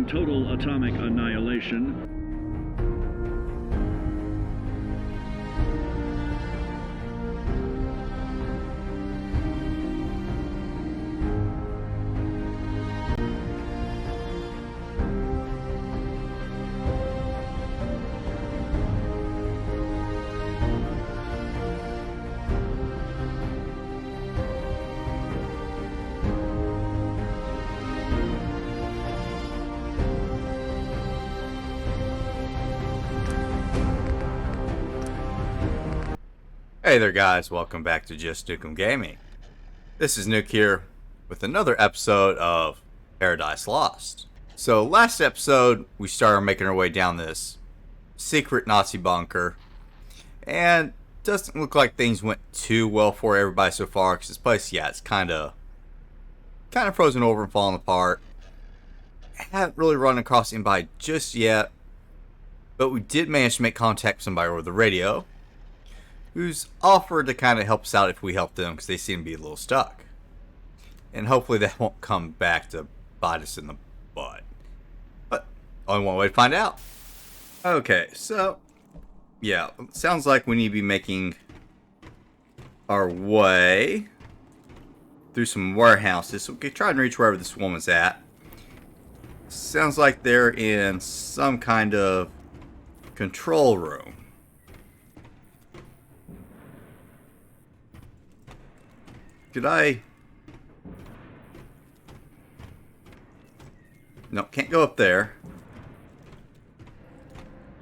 threatening total atomic annihilation. Hey there guys, welcome back to Just Nukem Gaming. This is Nuke here with another episode of Paradise Lost. So last episode we started making our way down this secret Nazi bunker, and doesn't look like things went too well for everybody so far, because this place, yeah, it's kind of frozen over and falling apart. I haven't really run across anybody just yet, but we did manage to make contact with somebody over the radio who's offered to kind of help us out if we help them, because they seem to be a little stuck. And hopefully that won't come back to bite us in the butt. But only one way to find out. Okay, so yeah, sounds like we need to be making our way through some warehouses, so we can try and reach wherever this woman's at. Sounds like they're in some kind of control room. Could I? No, can't go up there.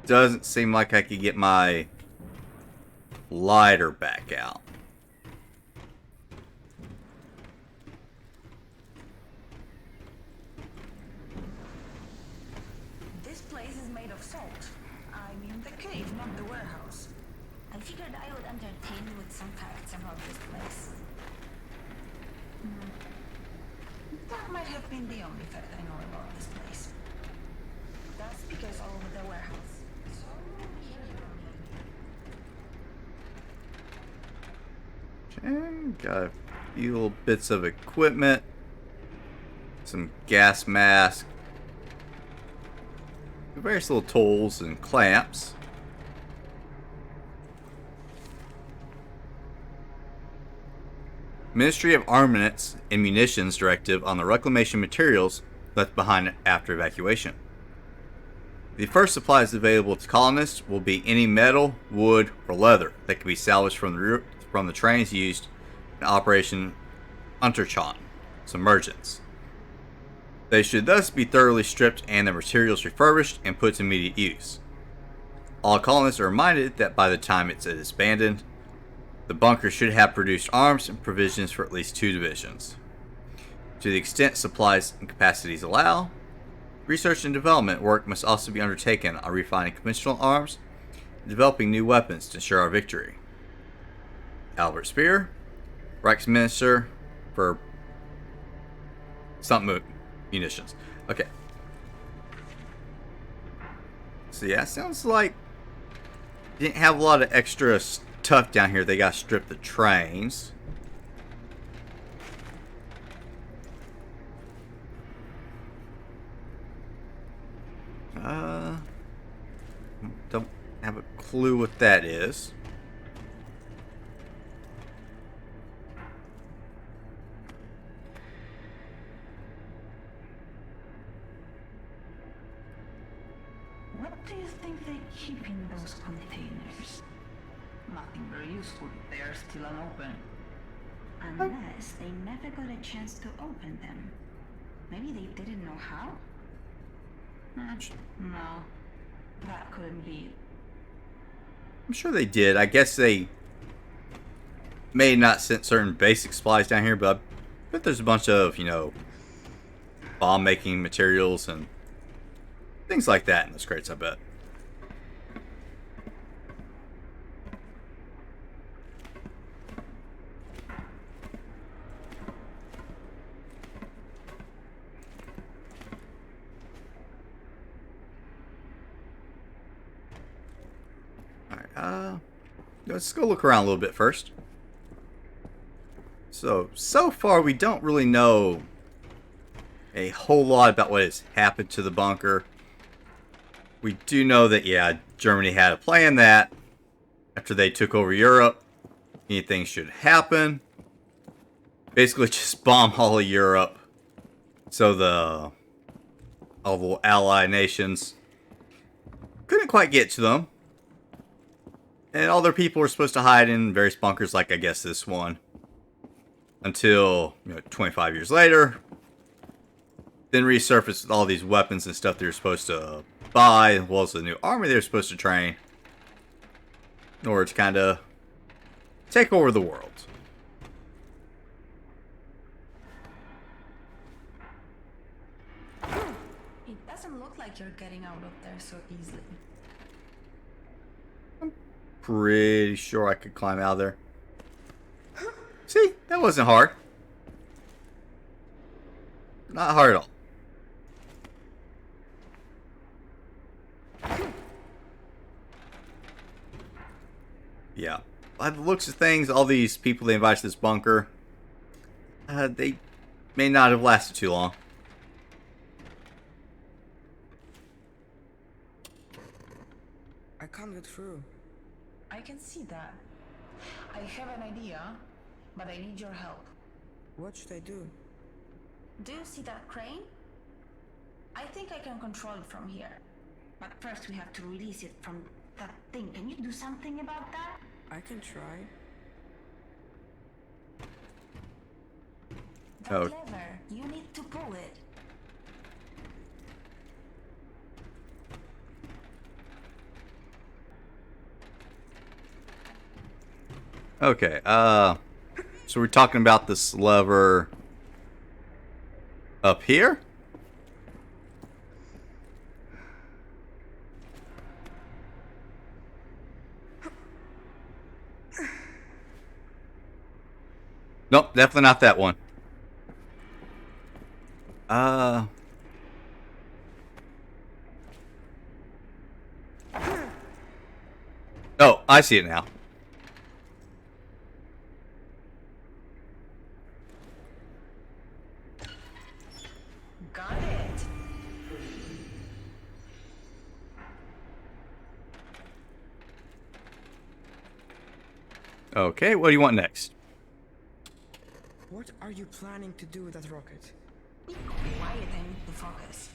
Doesn't seem like I could get my lighter back out. This place is made of salt. I mean the cave, not the warehouse. I figured I would entertain you with some facts about this place. That might have been the only fact I know about this place. That's because all over the warehouse. Okay, got a few little bits of equipment, some gas mask, various little tools and clamps. Ministry of Armaments and Munitions Directive on the reclamation materials left behind after evacuation. The first supplies available to colonists will be any metal, wood, or leather that can be salvaged from the trains used in Operation Unterchan, submergence. They should thus be thoroughly stripped and their materials refurbished and put to immediate use. All colonists are reminded that by the time it is abandoned, the bunker should have produced arms and provisions for at least 2 divisions. To the extent supplies and capacities allow, research and development work must also be undertaken on refining conventional arms and developing new weapons to ensure our victory. Albert Speer, Reichsminister for something munitions. Okay. So yeah, sounds like didn't have a lot of extra stuff down here. They got to strip the trains. Don't have a clue what that is. What do you think they keep in those containers? Nothing very useful if they are still unopened. Unless they never got a chance to open them. Maybe they didn't know how? No, that couldn't be. I'm sure they did. I guess they may not sent certain basic supplies down here, but I bet there's a bunch of, bomb making materials and things like that in those crates, I bet. Let's go look around a little bit first. So far we don't really know a whole lot about what has happened to the bunker. We do know that, yeah, Germany had a plan that after they took over Europe, anything should happen. Basically, just bomb all of Europe. So all the allied nations couldn't quite get to them. And all their people were supposed to hide in various bunkers, like I guess this one. Until, 25 years later. Then resurfaced with all these weapons and stuff they were supposed to buy, as well as the new army they were supposed to train. In order to kind of take over the world. It doesn't look like you're getting out of there so easily. Pretty sure I could climb out of there. See, that wasn't hard. Not hard at all. Yeah. By the looks of things, all these people they invited to this bunker, they may not have lasted too long. I can't get through. I can see that. I have an idea, but I need your help. What should I do? Do you see that crane? I think I can control it from here. But first we have to release it from that thing. Can you do something about that? I can try. That Oh. lever, you need to pull it. Okay, so we're talking about this lever up here? Nope, definitely not that one. Oh, I see it now. Got it. Okay, what do you want next? What are you planning to do with that rocket? Be quiet, I need to focus.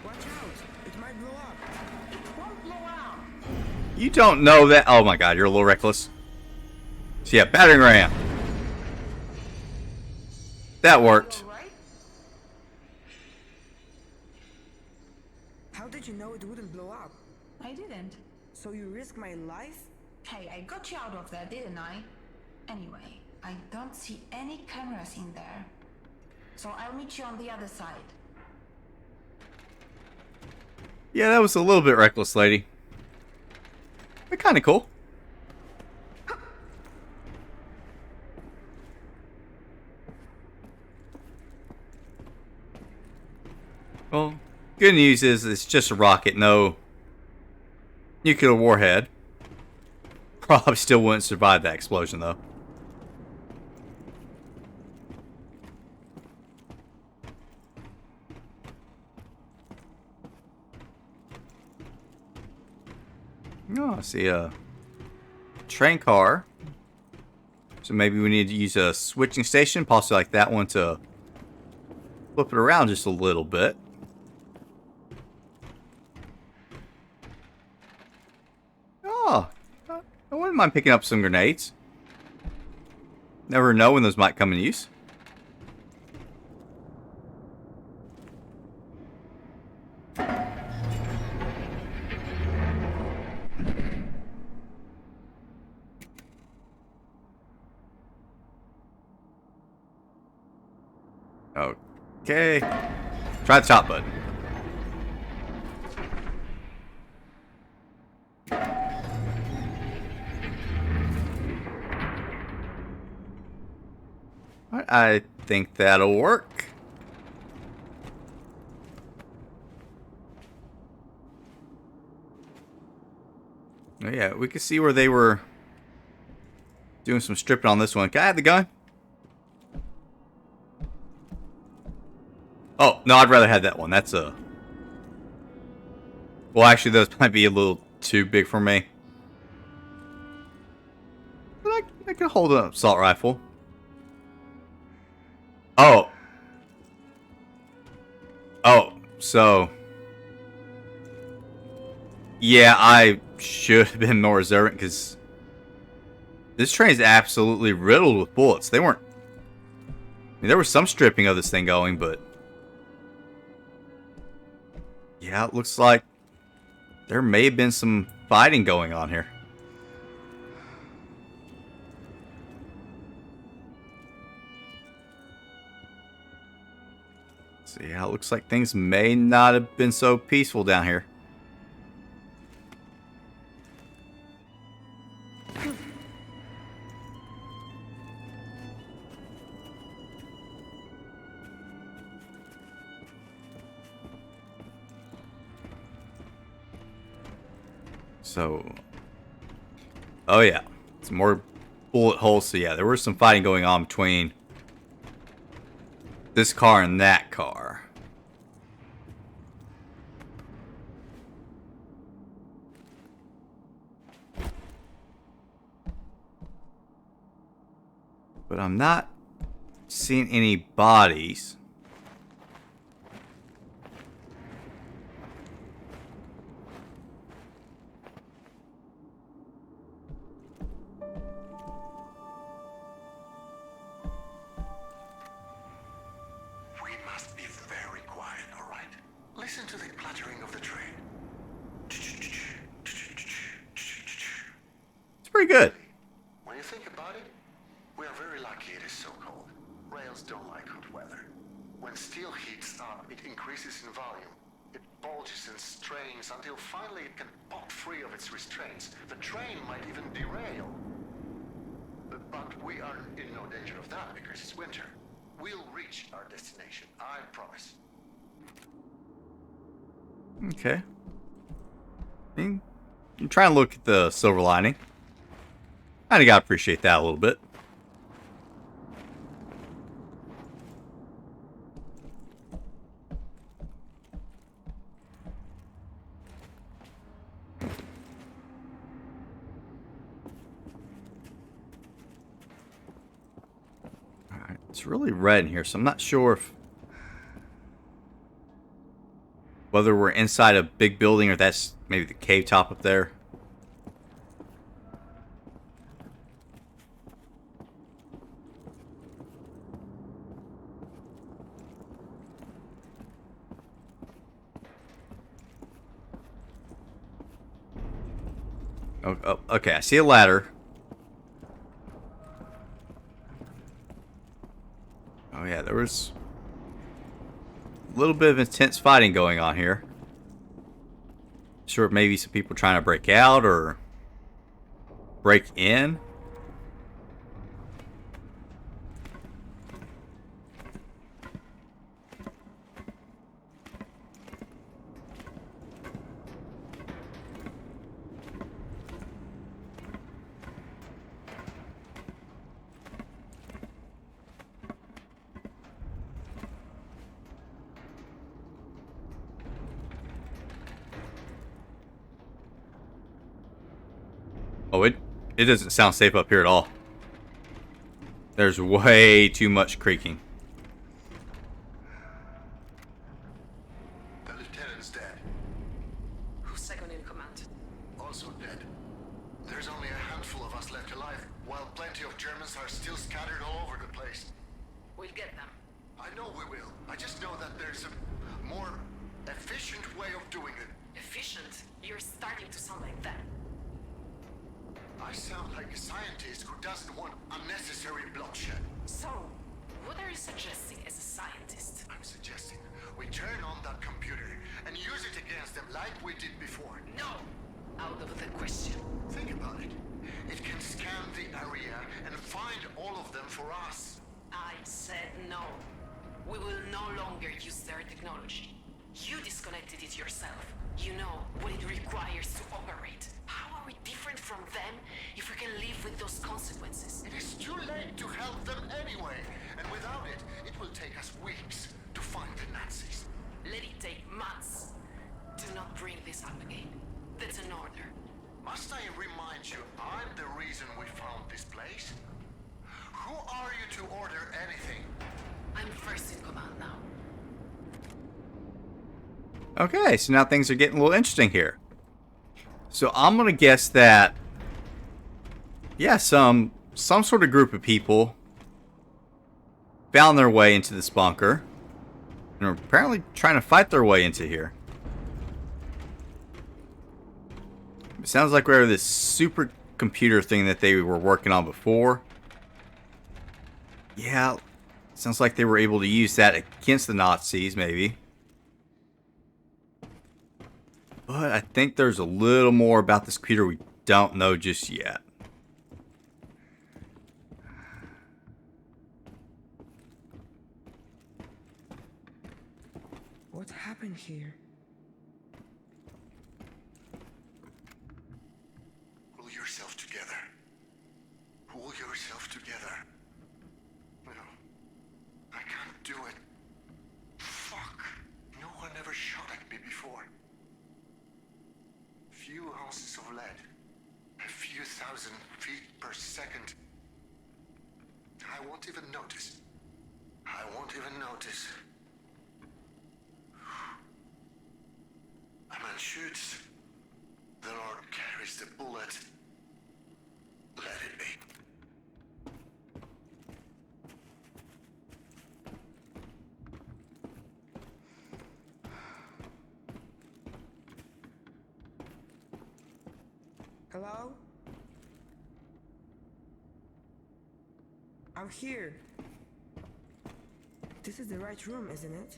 Watch out! It might blow up. It won't blow out. You don't know that. Oh my god, you're a little reckless. So yeah, battering ram. That worked. All right? How did you know it wouldn't blow up? I didn't. So you risk my life? Hey, I got you out of there, didn't I? Anyway, I don't see any cameras in there. So I'll meet you on the other side. Yeah, that was a little bit reckless, lady. But kind of cool. Well, good news is it's just a rocket, no nuclear warhead. Probably still wouldn't survive that explosion, though. Oh, I see a train car. So maybe we need to use a switching station, possibly like that one, to flip it around just a little bit. Oh, I wouldn't mind picking up some grenades. Never know when those might come in use. Okay. Try the top button. I think that'll work. Oh, yeah, we can see where they were doing some stripping on this one. Can I have the gun? No, I'd rather have that one. That's a... Well, actually, those might be a little too big for me. But I can hold an assault rifle. Oh. Oh, so... Yeah, I should have been more observant, because... This train is absolutely riddled with bullets. They weren't... I mean, there was some stripping of this thing going, but... Yeah, it looks like... There may have been some fighting going on here. So yeah, it looks like things may not have been so peaceful down here. So, oh yeah, some more bullet holes. So yeah, there was some fighting going on between this car and that car. But I'm not seeing any bodies. Listen to the clattering of the train. It's pretty good. When you think about it, we are very lucky it is so cold. Rails don't like hot weather. When steel heats up, it increases in volume. It bulges and strains until finally it can pop free of its restraints. The train might even derail. But we are in no danger of that because it's winter. We'll reach our destination, I promise. Okay. I'm trying to look at the silver lining. I gotta appreciate that a little bit. Alright, it's really red in here, so I'm not sure if whether we're inside a big building or that's maybe the cave top up there. Oh, okay, I see a ladder. Oh yeah, there was a little bit of intense fighting going on here. Sure, maybe some people trying to break out or break in. Oh, it doesn't sound safe up here at all. There's way too much creaking. The lieutenant's dead. Who's second in command? Also dead. There's only a handful of us left alive, while plenty of Germans are still scattered all over the place. We'll get them. I know we will. I just know that there's a more efficient way of doing it. Efficient? You're starting to sound like that. I sound like a scientist who doesn't want unnecessary bloodshed. So, what are you suggesting as a scientist? I'm suggesting we turn on that computer and use it against them like we did before. No! Out of the question. Think about it. It can scan the area and find all of them for us. I said no. We will no longer use their technology. You disconnected it yourself. You know what it requires to operate. How are we different from them if we can live with those consequences? It is too late to help them anyway. And without it, it will take us weeks to find the Nazis. Must I remind you, I'm the reason we found this place? Who are you to order anything? I'm first in command now. Okay, so now things are getting a little interesting here. So I'm gonna guess that, yeah, some sort of group of people found their way into this bunker and are apparently trying to fight their way into here. It sounds like we're this supercomputer thing that they were working on before. Yeah, sounds like they were able to use that against the Nazis, maybe. But I think there's a little more about this computer we don't know just yet. What happened here? Pull yourself together. Pull yourself together. No, I can't do it. Fuck. No one ever shot at me before. Few ounces of lead. A few thousand feet per second. I won't even notice. I won't even notice. A man shoots. The Lord carries the bullet. Let it be. Hello? I'm here. This is the right room, isn't it?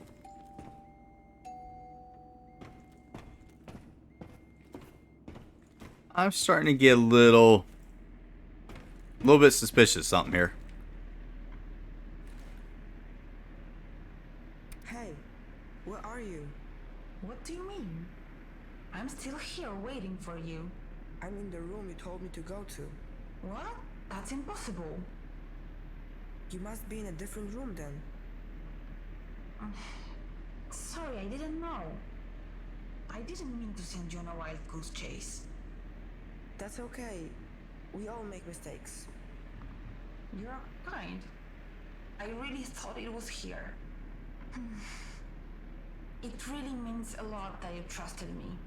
I'm starting to get a little bit suspicious of something here. Hey, where are you? What do you mean? I'm still here waiting for you. I'm in the room you told me to go to. What? That's impossible. You must be in a different room then. Sorry, I didn't know. I didn't mean to send you on a wild goose chase. That's okay. We all make mistakes. You're kind. I really thought it was here. It really means a lot that you trusted me.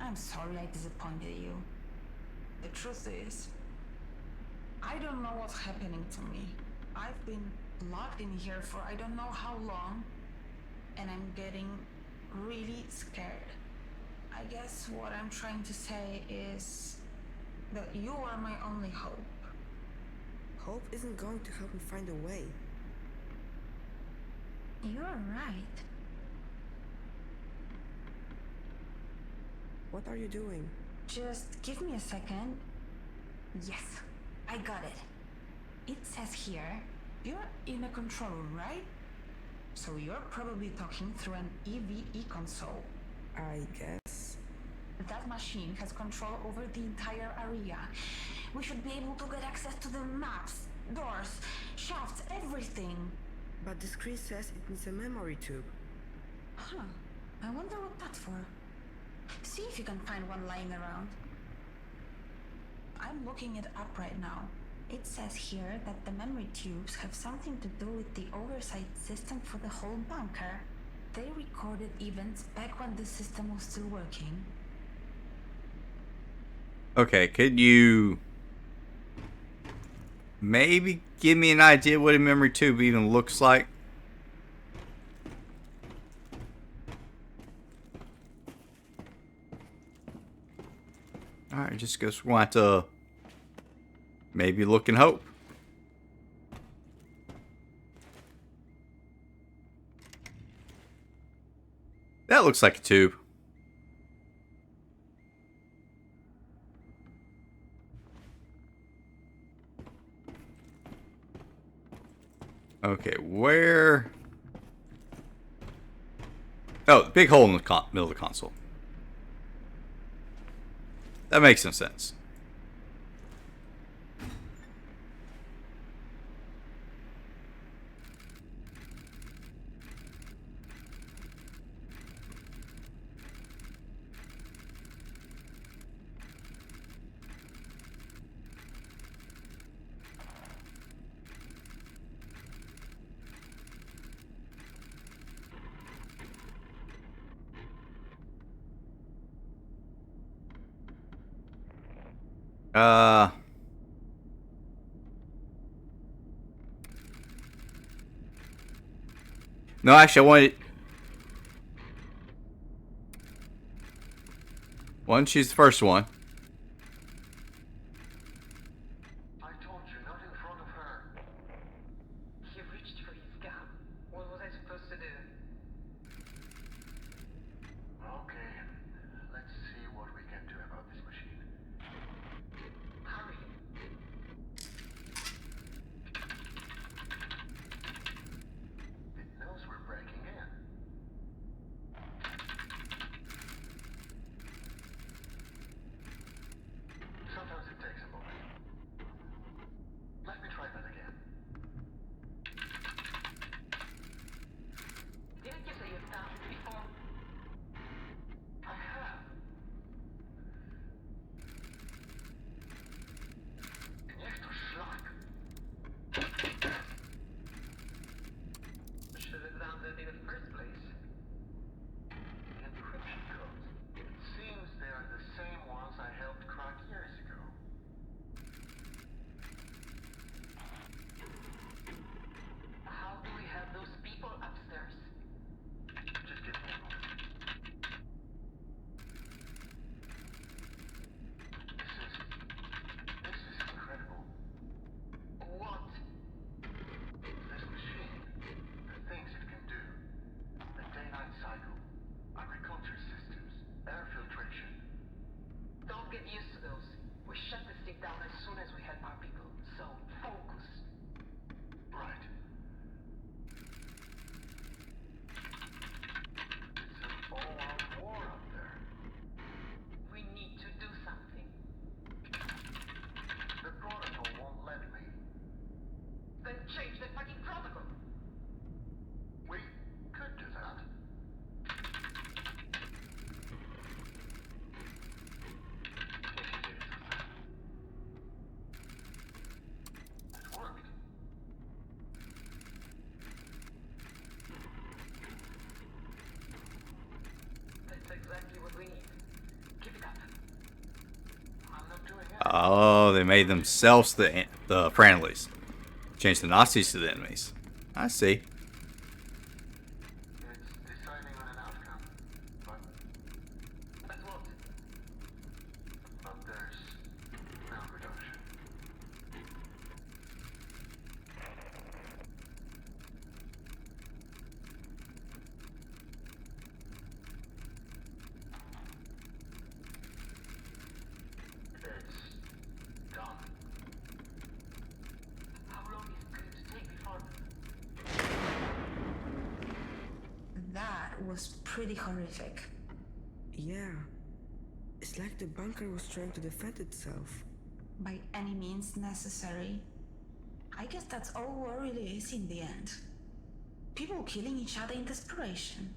I'm sorry I disappointed you. The truth is, I don't know what's happening to me. I've been locked in here for I don't know how long, and I'm getting really scared. I guess what I'm trying to say is that you are my only hope. Hope isn't going to help me find a way. You're right. What are you doing? Just give me a second. Yes, I got it. It says here, you're in a control room, right? So you're probably talking through an EVE console. I guess. That machine has control over the entire area. We should be able to get access to the maps, doors, shafts, everything. But the screen says it needs a memory tube. Huh. I wonder what that's for. See if you can find one lying around. I'm looking it up right now. It says here that the memory tubes have something to do with the oversight system for the whole bunker. They recorded events back when the system was still working. Okay, could you maybe give me an idea what a memory tube even looks like? Alright, just guess we'll have to maybe look and hope. That looks like a tube. Okay, where? Oh, big hole in the middle of the console. That makes some sense. Uh... No, actually, I wanted to choose the first one. I told you, not in front of her. He reached for his gun. What was I supposed to do? Okay, let's see what we can do about this machine. Hurry. It knows we're breaking in. Sometimes it takes a moment. Let me try that again. Didn't you say you've done it before? I have. Niech to szlak. Should have done that in the first place. Encryption codes. It seems they are the same ones I helped crack years ago. How do we have those people upstairs? Just give me a moment. This is incredible. What? This machine, the things it can do. The day-night cycle, agriculture systems, air filtration. Don't get used to those. We shut this thing down as soon as we had our people. So, focus. Right. It's an all-out war out there. We need to do something. The protocol won't let me. Then change the fucking protocol. We could do that. If you did it for that. It worked. That's exactly what we need. Keep it up. I'm not doing it. Oh, they made themselves the friendlies. Changed the Nazis to the enemies. I see. It's deciding on an outcome. But what? But there's no reduction. It's done. How long is it going to take before... That was pretty horrific. Yeah. It's like the bunker was trying to defend itself. By any means necessary. I guess that's all war really is in the end. People killing each other in desperation.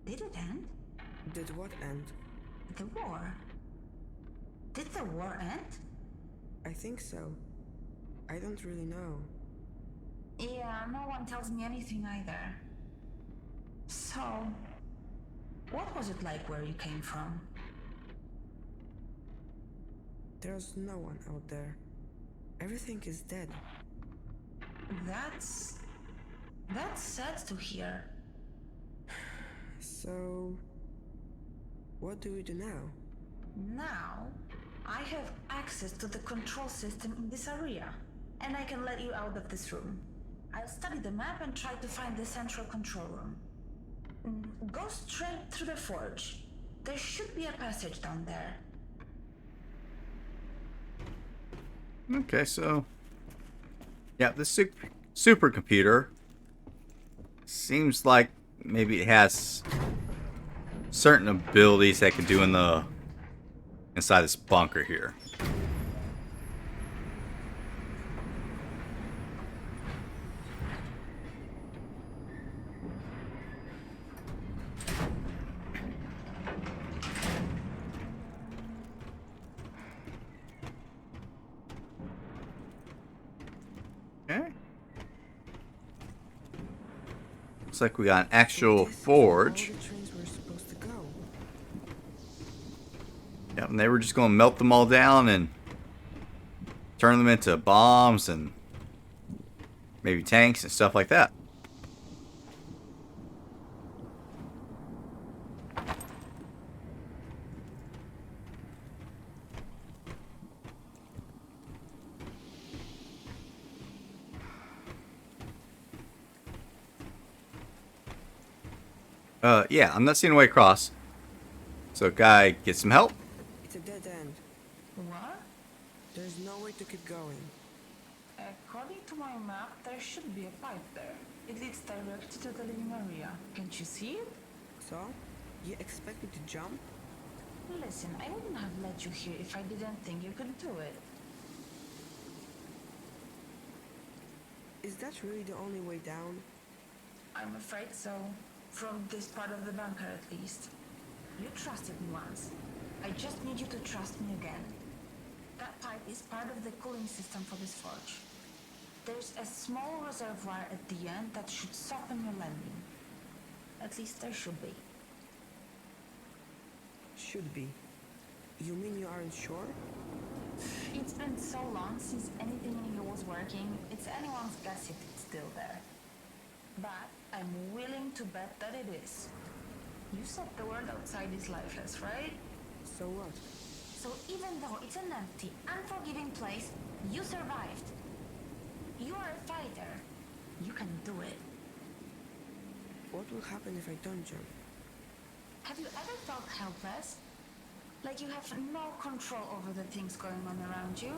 Did it end? Did what end? The war. Did the war end? I think so. I don't really know. Yeah, no one tells me anything either. So, what was it like where you came from? There's no one out there. Everything is dead. That's sad to hear. So, what do we do now? Now, I have access to the control system in this area, and I can let you out of this room. I'll study the map and try to find the central control room. Go straight through the forge. There should be a passage down there. Okay, so yeah, the supercomputer seems like maybe it has certain abilities that can do inside this bunker here. Okay. Looks like we got an actual This is forge. where all the trains were supposed to go. Yep, and they were just going to melt them all down and turn them into bombs and maybe tanks and stuff like that. Yeah, I'm not seeing a way across. So, guy, get some help. It's a dead end. What? There's no way to keep going. According to my map, there should be a pipe there. It leads directly to the living area. Can't you see it? So, you expect me to jump? Listen, I wouldn't have let you here if I didn't think you could do it. Is that really the only way down? I'm afraid so. From this part of the bunker, at least. You trusted me once. I just need you to trust me again. That pipe is part of the cooling system for this forge. There's a small reservoir at the end that should soften your landing. At least there should be. Should be. You mean you aren't sure? It's been so long since anything in here was working, it's anyone's guess if it's still there. But I'm willing to bet that it is. You said the world outside is lifeless, right? So what? So even though it's an empty, unforgiving place, you survived. You are a fighter. You can do it. What will happen if I don't jump? Have you ever felt helpless? Like you have no control over the things going on around you?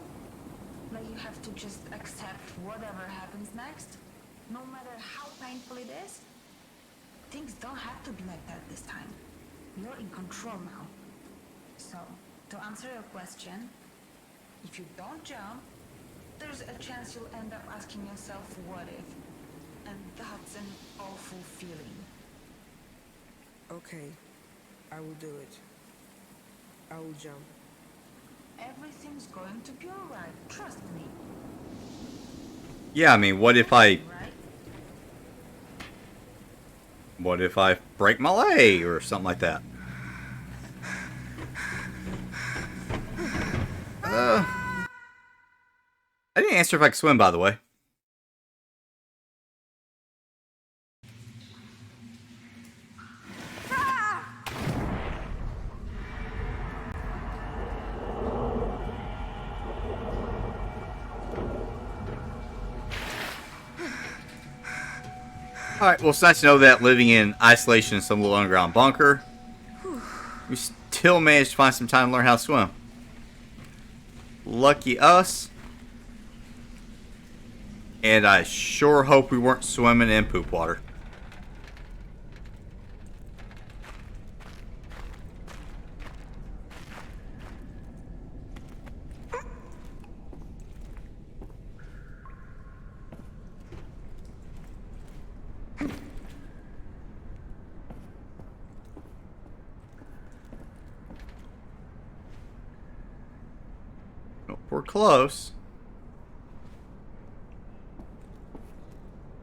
Like you have to just accept whatever happens next? No matter how painful it is? Things don't have to be like that this time. You're in control now. So, to answer your question, if you don't jump, there's a chance you'll end up asking yourself, what if? And that's an awful feeling. Okay, I will do it. I will jump. Everything's going to be alright, trust me. Yeah, I mean, what if I Right? break my leg or something like that? I didn't answer if I could swim, by the way. Alright, well, it's nice to know that living in isolation in some little underground bunker, we still managed to find some time to learn how to swim. Lucky us. And I sure hope we weren't swimming in poop water. We're close.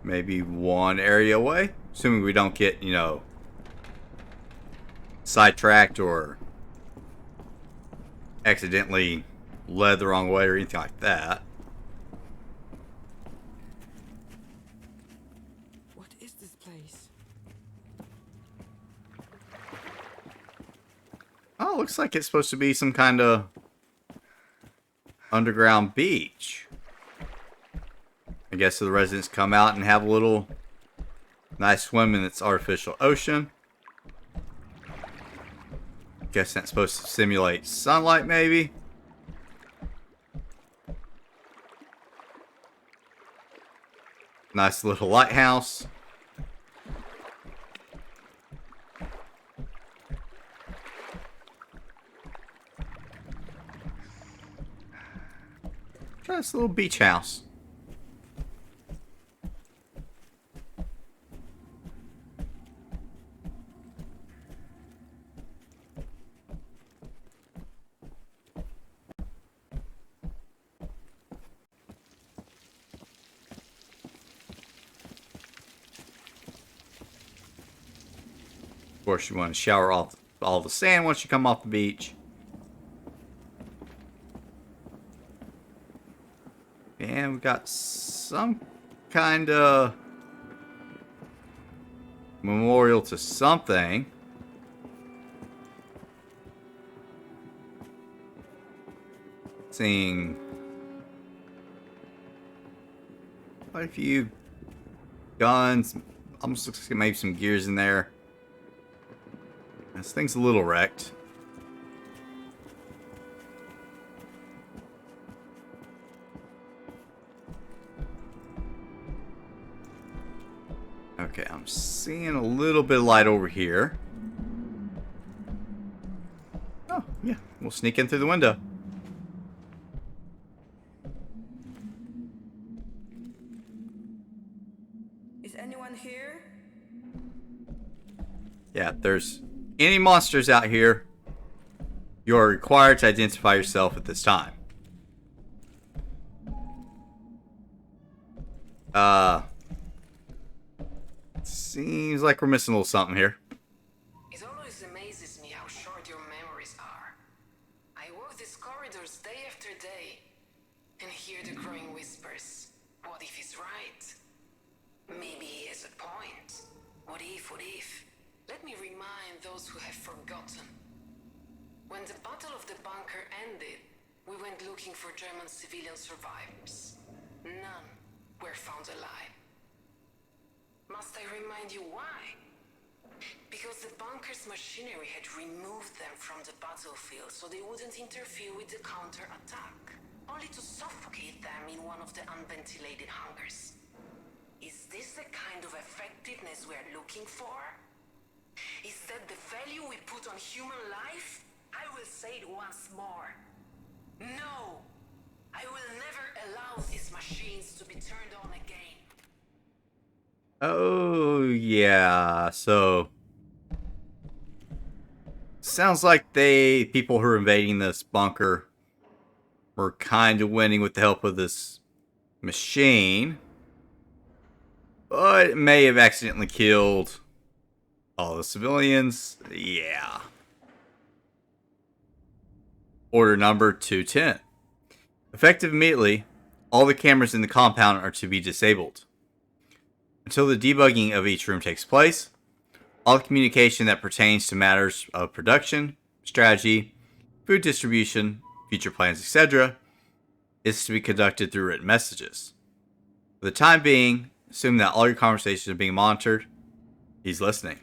Maybe one area away. Assuming we don't get, you know, sidetracked or accidentally led the wrong way or anything like that. What is this place? Oh, looks like it's supposed to be some kind of underground beach. I guess the residents come out and have a little nice swim in its artificial ocean. Guess that's supposed to simulate sunlight, maybe. Nice little lighthouse. Try this little beach house. Of course, you want to shower off all the sand once you come off the beach. And we got some kind of memorial to something. Seeing quite a few guns. Almost looks like maybe some gears in there. This thing's a little wrecked. Okay, I'm seeing a little bit of light over here. Oh, yeah. We'll sneak in through the window. Is anyone here? Yeah, if there's any monsters out here, you are required to identify yourself at this time. Seems like we're missing a little something here. It always amazes me how short your memories are. I walk these corridors day after day and hear the growing whispers. What if he's right? Maybe he has a point. What if, what if? Let me remind those who have forgotten. When the Battle of the Bunker ended, we went looking for German civilian survivors. None were found alive. Must I remind you why? Because the bunker's machinery had removed them from the battlefield so they wouldn't interfere with the counter-attack, only to suffocate them in one of the unventilated hangars. Is this the kind of effectiveness we're looking for? Is that the value we put on human life? I will say it once more. No! I will never allow these machines to be turned on again. Oh, yeah. So, sounds like people who are invading this bunker were kind of winning with the help of this machine. But it may have accidentally killed all the civilians. Yeah. Order number 210. Effective immediately, all the cameras in the compound are to be disabled. Until the debugging of each room takes place, all communication that pertains to matters of production, strategy, food distribution, future plans, etc., is to be conducted through written messages. For the time being, assume that all your conversations are being monitored. He's listening.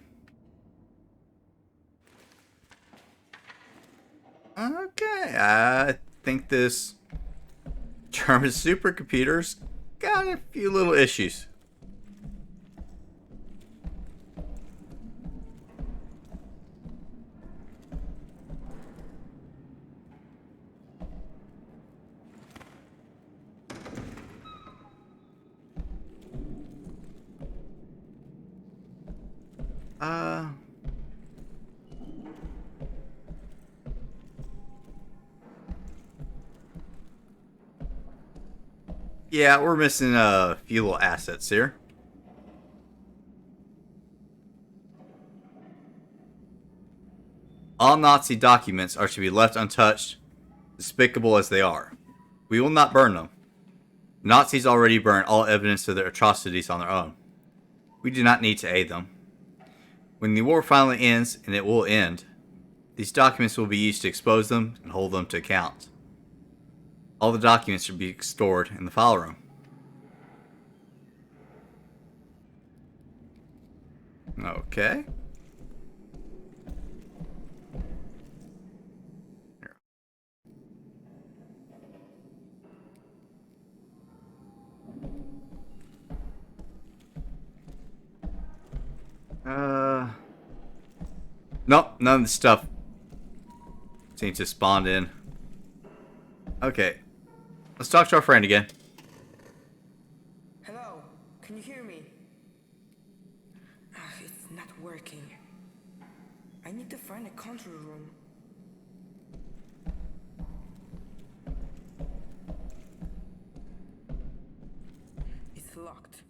Okay, I think this German supercomputer's got a few little issues. Yeah, we're missing a few little assets here. All Nazi documents are to be left untouched, despicable as they are. We will not burn them. Nazis already burned all evidence of their atrocities on their own. We do not need to aid them. When the war finally ends, and it will end, these documents will be used to expose them and hold them to account. All the documents should be stored in the file room. Okay. Nope, none of the stuff seems to spawn in. Okay. Let's talk to our friend again. Hello, can you hear me? It's not working. I need to find a control room. It's locked.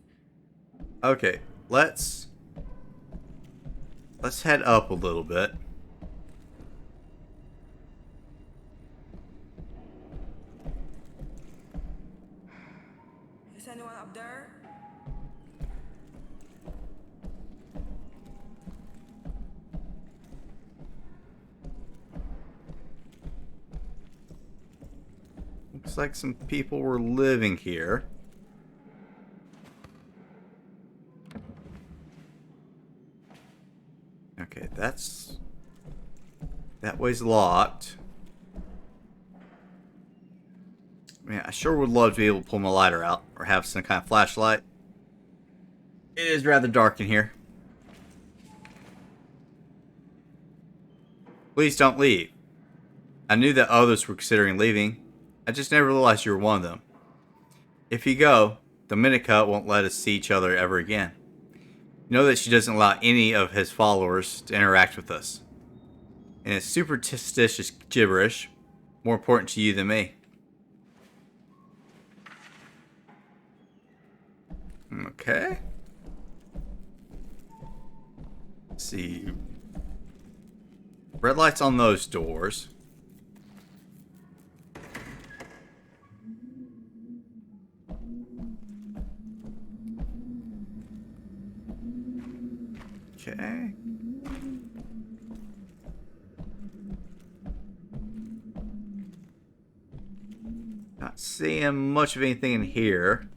Okay, let's head up a little bit. Is anyone up there? Looks like some people were living here. Okay, that way's locked. Man, I sure would love to be able to pull my lighter out or have some kind of flashlight. It is rather dark in here. Please don't leave. I knew that others were considering leaving. I just never realized you were one of them. If you go, Dominica won't let us see each other ever again. You know that she doesn't allow any of his followers to interact with us. And it's superstitious gibberish, more important to you than me. Okay. Let's see. Red lights on those doors. Okay. Not seeing much of anything in here.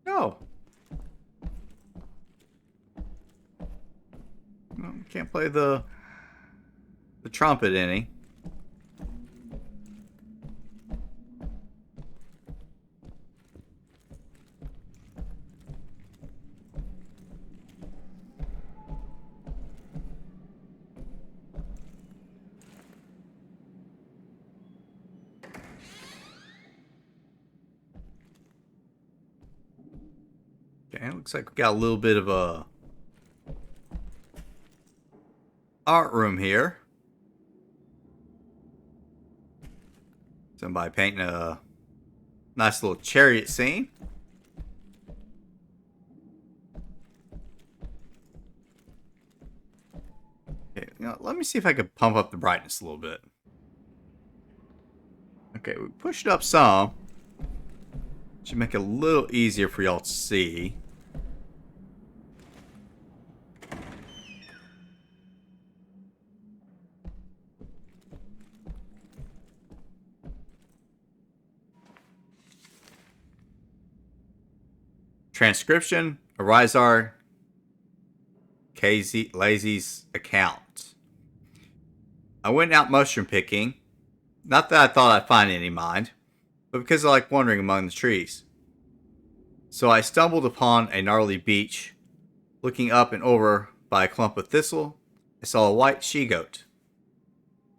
No. Well, can't play the trumpet any. Okay, looks like we got a little bit of a art room here. Somebody painting a nice little chariot scene. Okay, let me see if I can pump up the brightness a little bit. Okay, we pushed it up some. Should make it a little easier for y'all to see. Transcription, Arizar KZ Lazy's account. I went out mushroom picking. Not that I thought I'd find any mind, but because I like wandering among the trees. So I stumbled upon a gnarly beech. Looking up and over by a clump of thistle, I saw a white she-goat.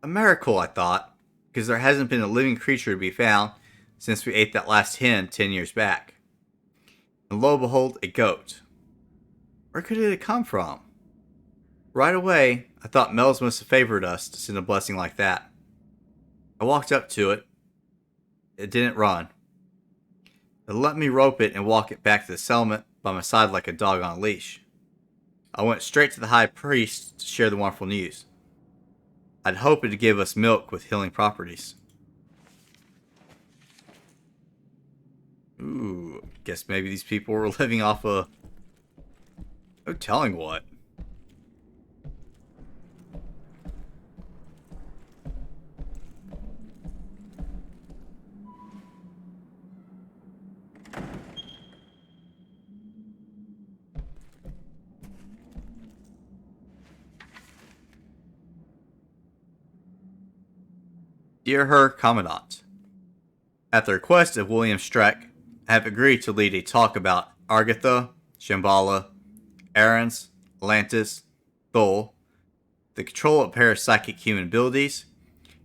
A miracle, I thought, because there hasn't been a living creature to be found since we ate that last hen 10 years back. And lo and behold, a goat. Where could it have come from? Right away, I thought Mel's must have favored us to send a blessing like that. I walked up to it. It didn't run. It let me rope it and walk it back to the settlement by my side like a dog on a leash. I went straight to the high priest to share the wonderful news. I'd hoped it'd give us milk with healing properties. Ooh, guess maybe these people were living off of... no telling what. Dear Her Commandant, at the request of William Streck, I have agreed to lead a talk about Argatha, Shambhala, Aarons, Atlantis, Thul, the control of parapsychic human abilities,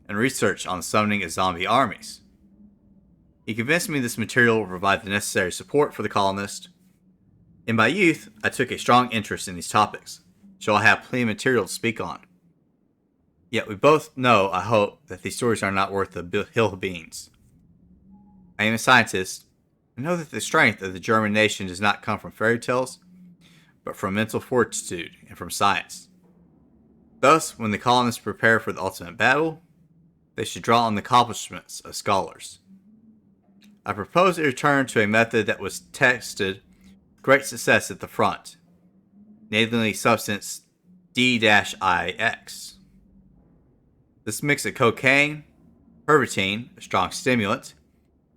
and research on the summoning of zombie armies. He convinced me this material will provide the necessary support for the colonists. In my youth, I took a strong interest in these topics, so I have plenty of material to speak on. Yet we both know, I hope, that these stories are not worth a hill of beans. I am a scientist and know that the strength of the German nation does not come from fairy tales, but from mental fortitude and from science. Thus, when the colonists prepare for the ultimate battle, they should draw on the accomplishments of scholars. I propose a return to a method that was tested with great success at the front, namely substance D-IX. This mix of cocaine, pervitin, a strong stimulant,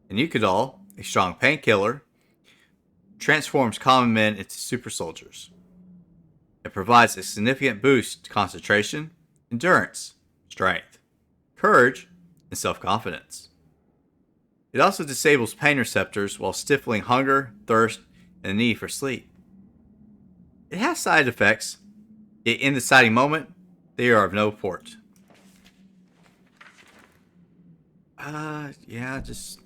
and eucadol, a strong painkiller, transforms common men into super soldiers. It provides a significant boost to concentration, endurance, strength, courage, and self-confidence. It also disables pain receptors while stifling hunger, thirst, and the need for sleep. It has side effects, yet in the deciding moment, they are of no port. Just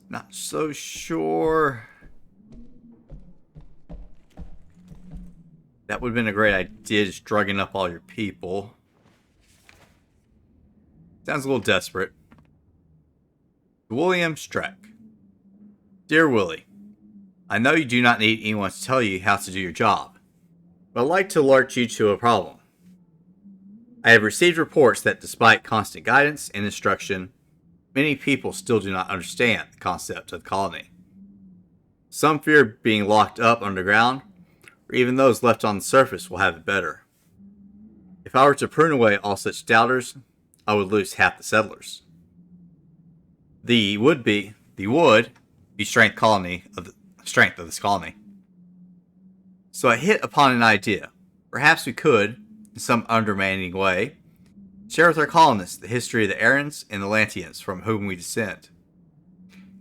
not so sure. That would have been a great idea, just drugging up all your people. Sounds a little desperate. William Streck. Dear Willie, I know you do not need anyone to tell you how to do your job, but I'd like to alert you to a problem. I have received reports that despite constant guidance and instruction, many people still do not understand the concept of the colony. Some fear being locked up underground, or even those left on the surface will have it better. If I were to prune away all such doubters, I would lose half the settlers. The would be strength of this colony. So I hit upon an idea. Perhaps we could, in some undermining way, share with our colonists the history of the Aryans and the Lanteans from whom we descend.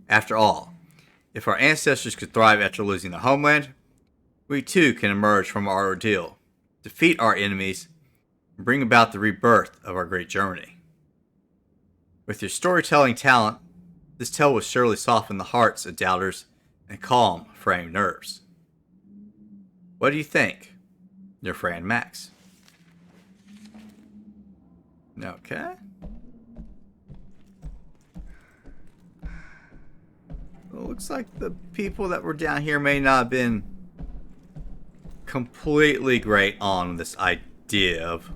After all, if our ancestors could thrive after losing their homeland, we too can emerge from our ordeal, defeat our enemies, and bring about the rebirth of our great Germany. With your storytelling talent, this tale will surely soften the hearts of doubters and calm framed nerves. What do you think? Your friend Max. Okay. Well, looks like the people that were down here may not have been completely great on this idea of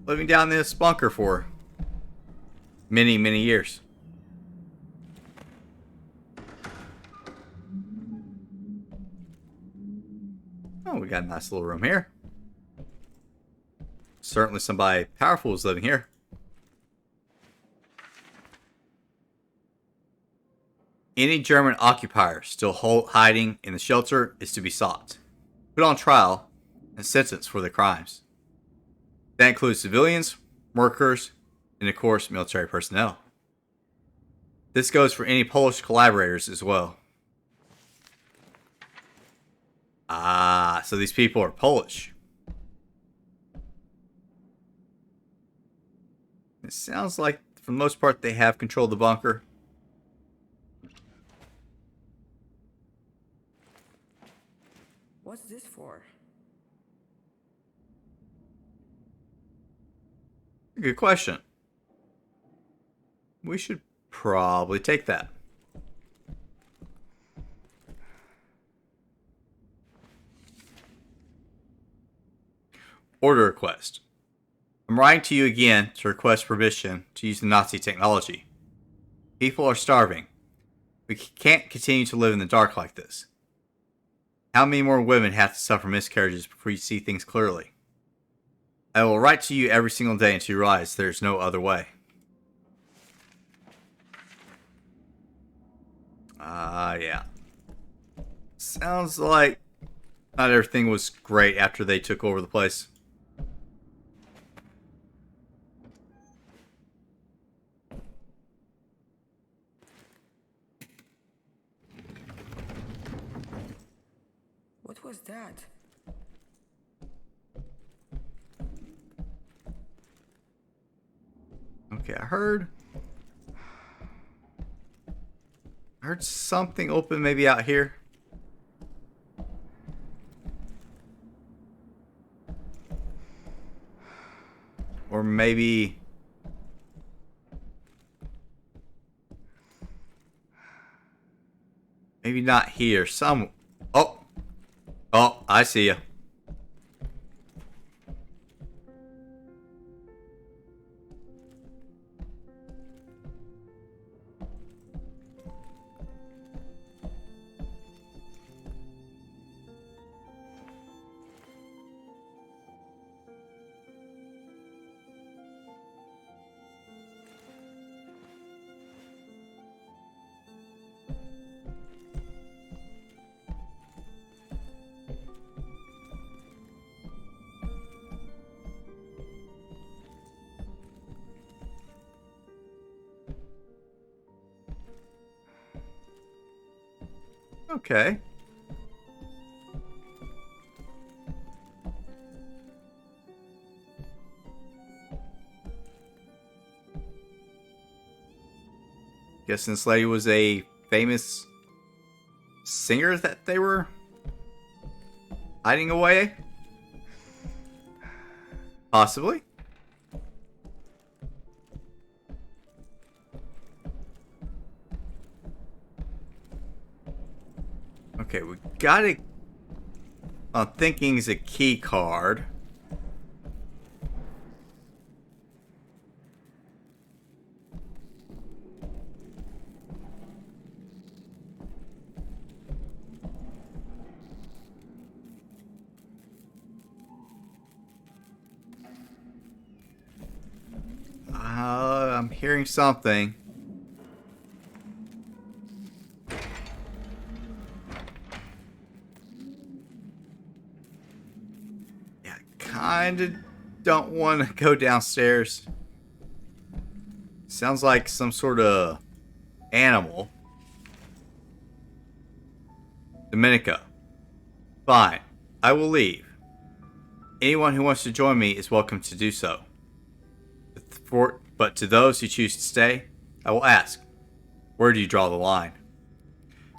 living down this bunker for many, many years. Oh, we got a nice little room here. Certainly somebody powerful is living here. Any German occupier still hiding in the shelter is to be sought, put on trial, and sentenced for their crimes. That includes civilians, workers, and of course military personnel. This goes for any Polish collaborators as well. Ah, so these people are Polish. It sounds like, for the most part, they have control of the bunker. What's this for? Good question. We should probably take that. Order request. I'm writing to you again to request permission to use the Nazi technology. People are starving. We can't continue to live in the dark like this. How many more women have to suffer miscarriages before you see things clearly? I will write to you every single day until you realize there's no other way. Yeah. Sounds like not everything was great after they took over the place. What was that? Okay, I heard something open maybe out here. Or maybe Maybe not here. Some. Oh. Oh, I see you. Okay. Guessing this lady was a famous singer that they were hiding away? Possibly. Okay, we got it. I'm thinking is a key card. I'm hearing something. Kinda don't want to go downstairs. Sounds like some sort of animal. Dominica. Fine. I will leave. Anyone who wants to join me is welcome to do so. But to those who choose to stay, I will ask, where do you draw the line?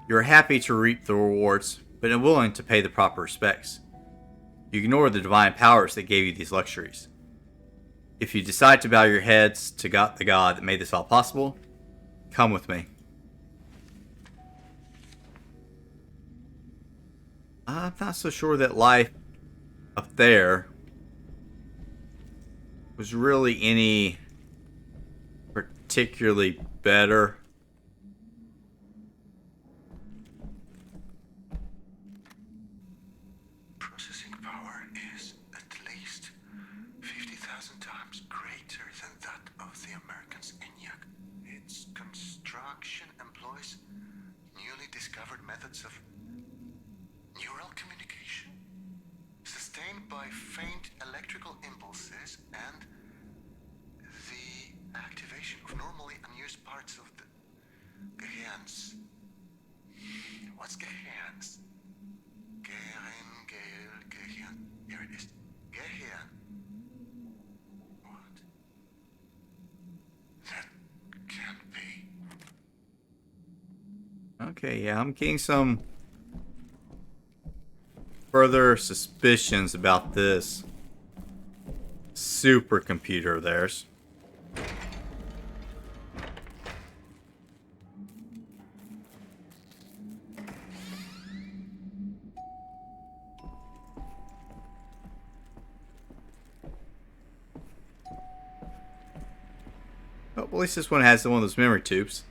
You are happy to reap the rewards, but unwilling to pay the proper respects. You ignore the divine powers that gave you these luxuries. If you decide to bow your heads to the God that made this all possible, come with me. I'm not so sure that life up there was really any particularly better. Processing power is at least 50,000 times greater than that of the American's ENIAC. Its construction employs newly discovered methods of neural communication, sustained by faint electrical impulses and the activation of normally unused parts of the gehirns. What's gehirns? Gehirn. Here it is. Gehirn. What? That can't be. Okay, yeah, I'm getting some further suspicions about this supercomputer of theirs. Oh, at least this one has one of those memory tubes.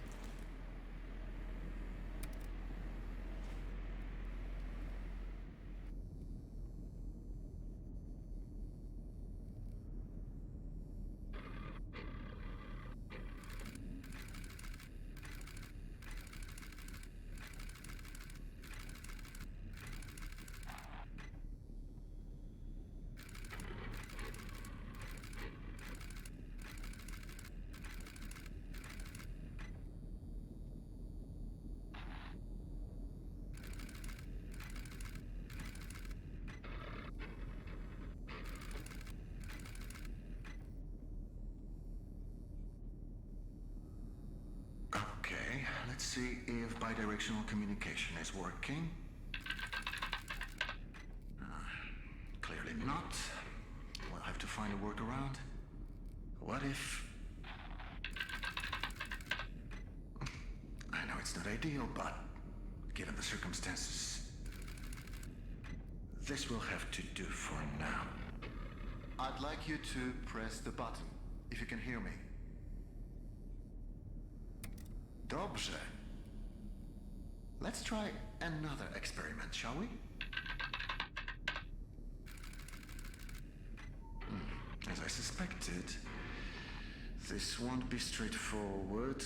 Okay, let's see if bidirectional communication is working. Clearly not. We'll have to find a workaround. What if... I know it's not ideal, but given the circumstances. This will have to do for now. I'd like you to press the button, if you can hear me. Dobrze. Let's try another experiment, shall we? As I suspected, this won't be straightforward.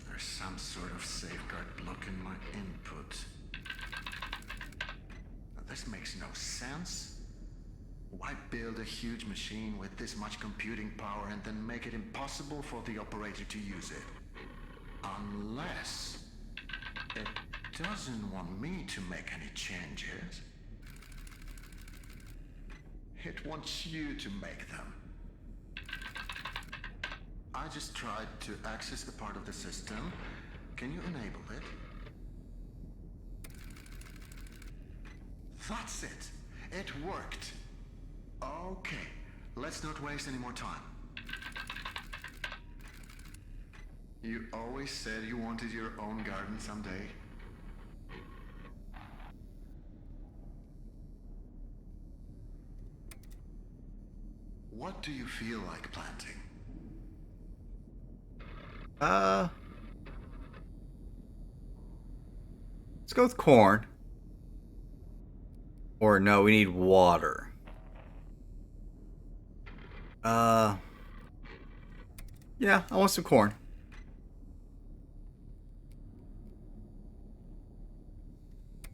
There's some sort of safeguard blocking my input. This makes no sense. Why build a huge machine with this much computing power and then make it impossible for the operator to use it? Unless it doesn't want me to make any changes. It wants you to make them. I just tried to access a part of the system. Can you enable it? That's it. It worked. Okay, let's not waste any more time. You always said you wanted your own garden someday. What do you feel like planting? Let's go with corn. Or no, we need water. Yeah, I want some corn.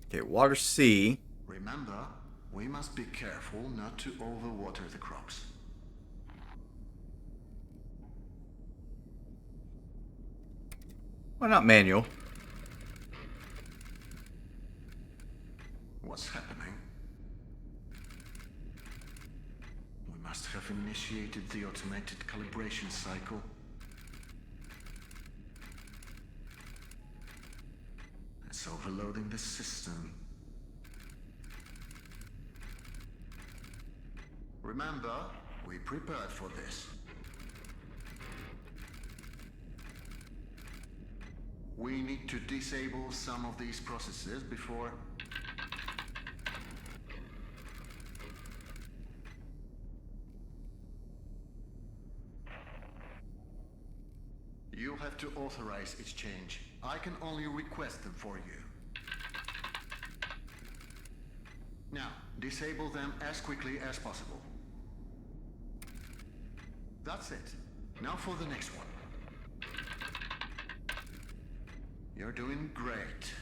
Okay, water C. Remember, we must be careful not to overwater the crops. Why not manual? What's happening? We must have initiated the automated calibration cycle. It's overloading the system. Remember, we prepared for this. We need to disable some of these processes before... You'll have to authorize its change. I can only request them for you. Now, disable them as quickly as possible. That's it. Now for the next one. You're doing great.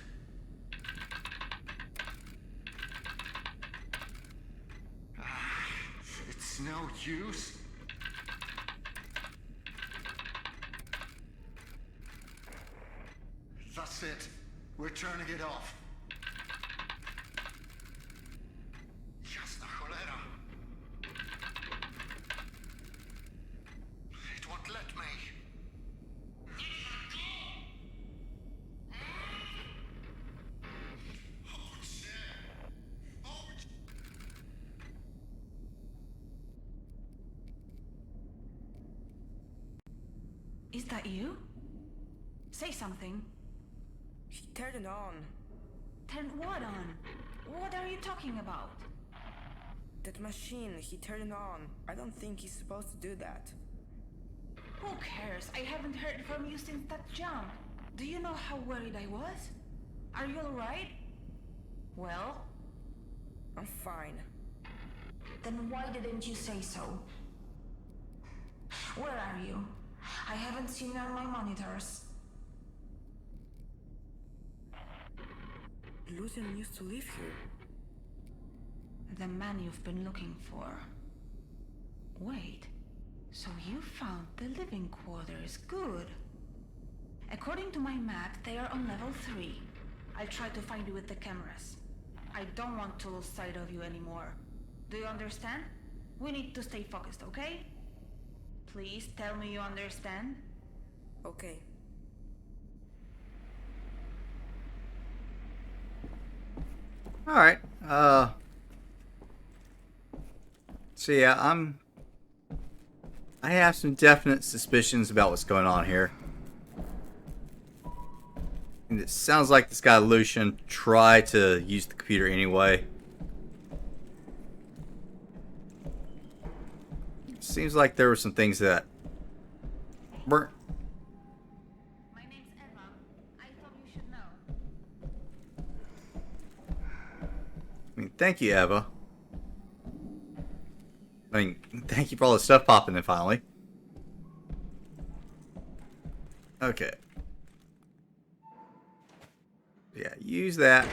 It's no use. That's it. We're turning it off. Jasna cholera. It won't let me. Is that you? Say something. He turned it on. Turn what on? What are you talking about? That machine, he turned it on. I don't think he's supposed to do that. Who cares? I haven't heard from you since that jump. Do you know how worried I was? Are you alright? Well? I'm fine. Then why didn't you say so? Where are you? I haven't seen you on my monitors. Lucian used to live here. The man you've been looking for. Wait, so you found the living quarters. Good. According to my map, they are on level 3. I'll try to find you with the cameras. I don't want to lose sight of you anymore. Do you understand? We need to stay focused, okay? Please tell me you understand. Okay. All right. So yeah, I have some definite suspicions about what's going on here. And it sounds like this guy Lucian tried to use the computer anyway. Seems like there were some things that weren't. My name's Eva. I thought you should know. I mean, thank you, Eva. I mean, thank you for all the stuff popping in finally. Okay. Yeah, use that.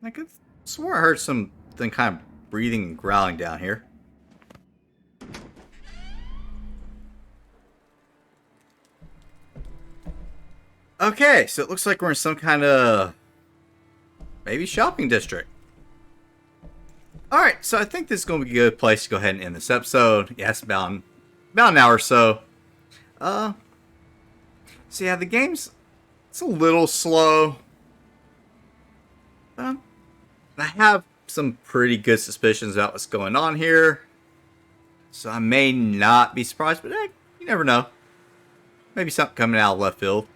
I could swear I heard something kind of breathing and growling down here. Okay, so it looks like we're in some kind of maybe shopping district. Alright, so I think this is going to be a good place to go ahead and end this episode. Yeah, it's about an hour or so. So yeah, the game's it's a little slow. I have some pretty good suspicions about what's going on here. So I may not be surprised, but you never know. Maybe something coming out of left field.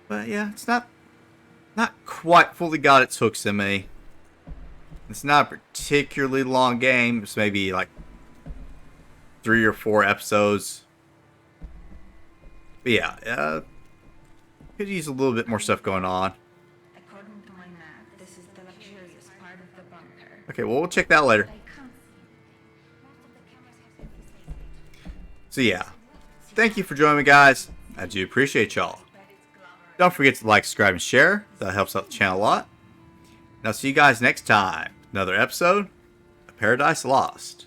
But yeah, it's not quite fully got its hooks in me. It's not a particularly long game. It's maybe like 3 or 4 episodes. But yeah, could use a little bit more stuff going on. According to my map, this is the luxurious part of the bunker. Okay, well, we'll check that later. I can't see. Most of the cameras have empty space. So yeah, thank you for joining me, guys. I do appreciate y'all. Don't forget to like, subscribe, and share. That helps out the channel a lot. And I'll see you guys next time. Another episode of Paradise Lost.